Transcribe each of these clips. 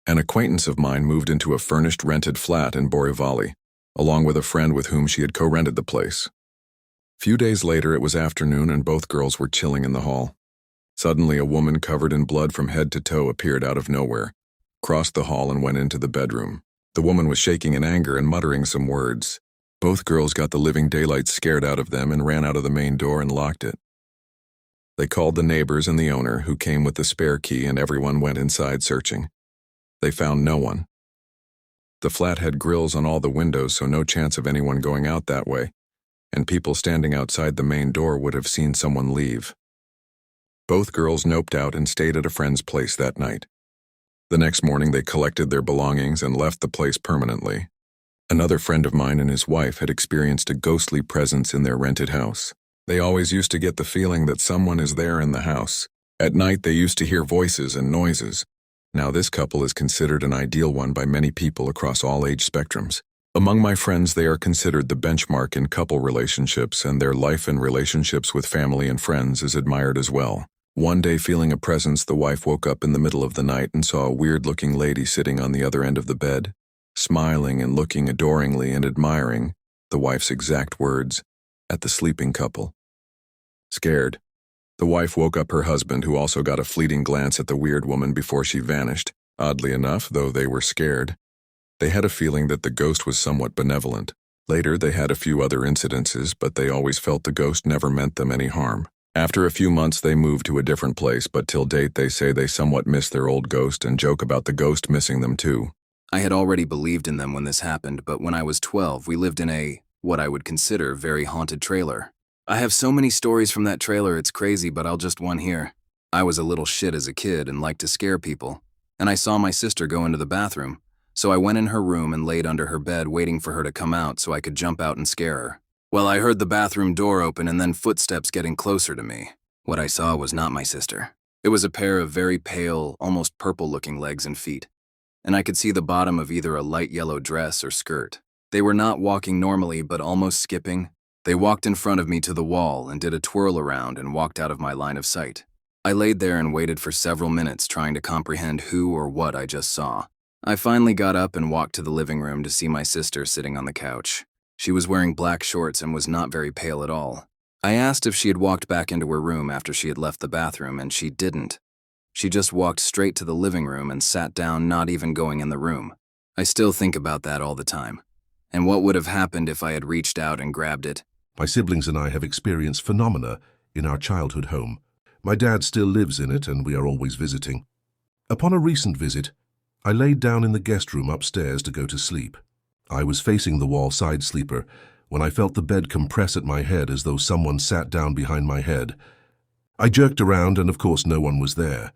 An acquaintance of mine moved into a furnished rented flat in Borivali, along with a friend with whom she had co-rented the place. Few days later, it was afternoon and both girls were chilling in the hall. Suddenly, a woman covered in blood from head to toe appeared out of nowhere, crossed the hall and went into the bedroom. The woman was shaking in anger and muttering some words. Both girls got the living daylights scared out of them and ran out of the main door and locked it. They called the neighbors and the owner, who came with the spare key, and everyone went inside searching. They found no one. The flat had grills on all the windows, so no chance of anyone going out that way, and people standing outside the main door would have seen someone leave. Both girls noped out and stayed at a friend's place that night. The next morning they collected their belongings and left the place permanently. Another friend of mine and his wife had experienced a ghostly presence in their rented house. They always used to get the feeling that someone is there in the house. At night they used to hear voices and noises. Now this couple is considered an ideal one by many people across all age spectrums. Among my friends, they are considered the benchmark in couple relationships, and their life and relationships with family and friends is admired as well. One day, feeling a presence, the wife woke up in the middle of the night and saw a weird-looking lady sitting on the other end of the bed, smiling and looking adoringly and admiring, the wife's exact words, at the sleeping couple. Scared, the wife woke up her husband, who also got a fleeting glance at the weird woman before she vanished. Oddly enough, though they were scared, they had a feeling that the ghost was somewhat benevolent. Later, they had a few other incidences, but they always felt the ghost never meant them any harm. After a few months, they moved to a different place, but till date they say they somewhat miss their old ghost and joke about the ghost missing them too. I had already believed in them when this happened, but when I was 12, we lived in what I would consider, very haunted trailer. I have so many stories from that trailer, it's crazy, but I'll just one here. I was a little shit as a kid and liked to scare people, and I saw my sister go into the bathroom, so I went in her room and laid under her bed waiting for her to come out so I could jump out and scare her. Well, I heard the bathroom door open and then footsteps getting closer to me. What I saw was not my sister. It was a pair of very pale, almost purple-looking legs and feet, and I could see the bottom of either a light yellow dress or skirt. They were not walking normally, but almost skipping. They walked in front of me to the wall and did a twirl around and walked out of my line of sight. I laid there and waited for several minutes trying to comprehend who or what I just saw. I finally got up and walked to the living room to see my sister sitting on the couch. She was wearing black shorts and was not very pale at all. I asked if she had walked back into her room after she had left the bathroom, and she didn't. She just walked straight to the living room and sat down, not even going in the room. I still think about that all the time. And what would have happened if I had reached out and grabbed it? My siblings and I have experienced phenomena in our childhood home. My dad still lives in it, and we are always visiting. Upon a recent visit, I laid down in the guest room upstairs to go to sleep. I was facing the wall side sleeper when I felt the bed compress at my head as though someone sat down behind my head. I jerked around, and of course no one was there.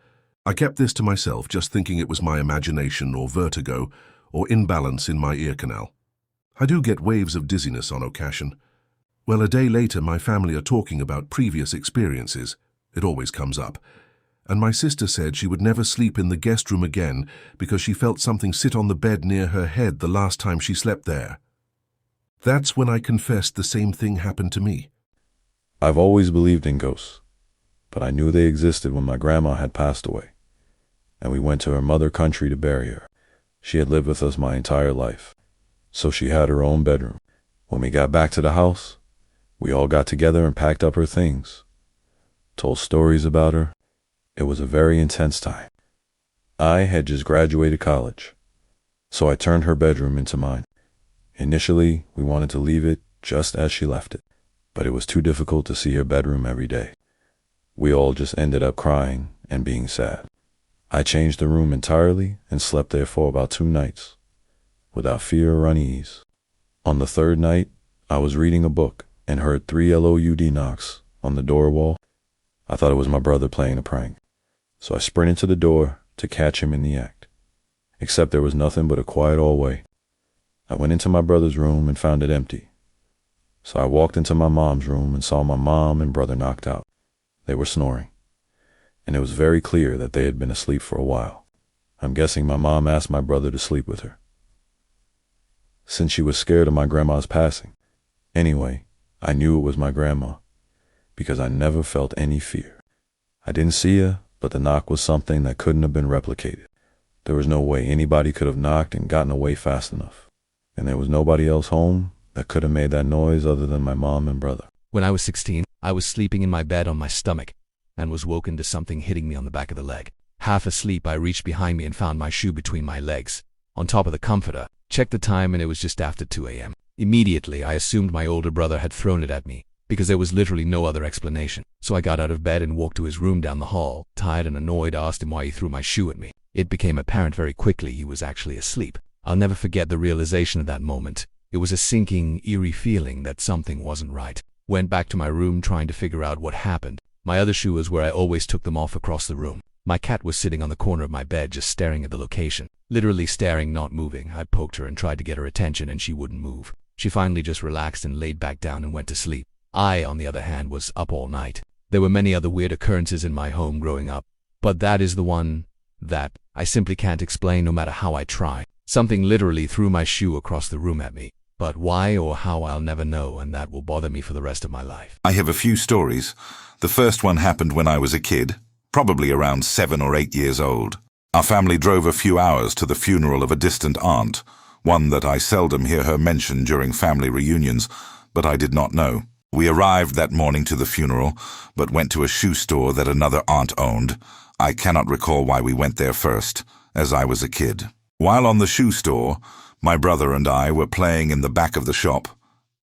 I kept this to myself, just thinking it was my imagination or vertigo or imbalance in my ear canal. I do get waves of dizziness on occasion. Well, a day later, my family are talking about previous experiences. It always comes up. And my sister said she would never sleep in the guest room again because she felt something sit on the bed near her head the last time she slept there. That's when I confessed the same thing happened to me. I've always believed in ghosts, but I knew they existed when my grandma had passed away, and we went to her mother country to bury her. She had lived with us my entire life, so she had her own bedroom. When we got back to the house, we all got together and packed up her things, told stories about her. It was a very intense time. I had just graduated college, so I turned her bedroom into mine. Initially, we wanted to leave it just as she left it, but it was too difficult to see her bedroom every day. We all just ended up crying and being sad. I changed the room entirely and slept there for about 2 nights, without fear or unease. On the 3rd night, I was reading a book and heard 3 LOUD knocks on the door wall. I thought it was my brother playing a prank, so I sprinted to the door to catch him in the act. Except there was nothing but a quiet hallway. I went into my brother's room and found it empty. So I walked into my mom's room and saw my mom and brother knocked out. They were snoring, and it was very clear that they had been asleep for a while. I'm guessing my mom asked my brother to sleep with her, since she was scared of my grandma's passing. Anyway, I knew it was my grandma, because I never felt any fear. I didn't see her, but the knock was something that couldn't have been replicated. There was no way anybody could have knocked and gotten away fast enough. And there was nobody else home that could have made that noise other than my mom and brother. When I was 16, I was sleeping in my bed on my stomach and was woken to something hitting me on the back of the leg. Half asleep, I reached behind me and found my shoe between my legs, on top of the comforter. Checked the time and it was just after 2 a.m. Immediately, I assumed my older brother had thrown it at me, because there was literally no other explanation. So I got out of bed and walked to his room down the hall. Tired and annoyed, asked him why he threw my shoe at me. It became apparent very quickly he was actually asleep. I'll never forget the realization of that moment. It was a sinking, eerie feeling that something wasn't right. Went back to my room trying to figure out what happened. My other shoe was where I always took them off across the room. My cat was sitting on the corner of my bed just staring at the location. Literally staring, not moving. I poked her and tried to get her attention and she wouldn't move. She finally just relaxed and laid back down and went to sleep. I, on the other hand, was up all night. There were many other weird occurrences in my home growing up, but that is the one that I simply can't explain no matter how I try. Something literally threw my shoe across the room at me. But why or how, I'll never know, and that will bother me for the rest of my life. I have a few stories. The first one happened when I was a kid, probably around 7 or 8 years old. Our family drove a few hours to the funeral of a distant aunt, one that I seldom hear her mention during family reunions, but I did not know. We arrived that morning to the funeral, but went to a shoe store that another aunt owned. I cannot recall why we went there first, as I was a kid. While on the shoe store, my brother and I were playing in the back of the shop.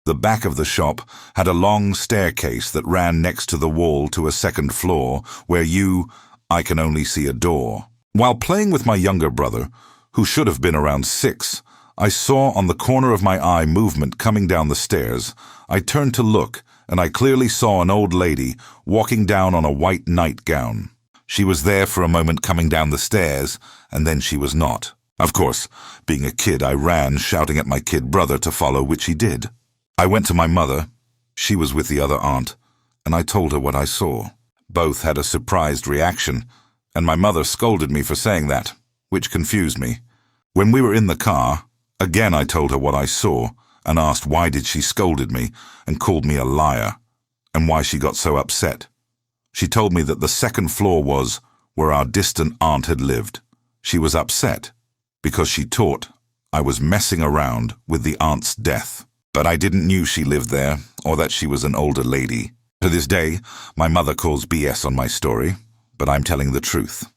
The back of the shop had a long staircase that ran next to the wall to a second floor, where I can only see a door. While playing with my younger brother, who should have been around 6, I saw on the corner of my eye movement coming down the stairs. I turned to look, and I clearly saw an old lady walking down on a white nightgown. She was there for a moment coming down the stairs, and then she was not. Of course, being a kid, I ran, shouting at my kid brother to follow, which he did. I went to my mother. She was with the other aunt, and I told her what I saw. Both had a surprised reaction, and my mother scolded me for saying that, which confused me. When we were in the car, again I told her what I saw, and asked why did she scolded me and called me a liar, and why she got so upset. She told me that the second floor was where our distant aunt had lived. She was upset because she thought I was messing around with the aunt's death. But I didn't knew she lived there, or that she was an older lady. To this day, my mother calls BS on my story, but I'm telling the truth.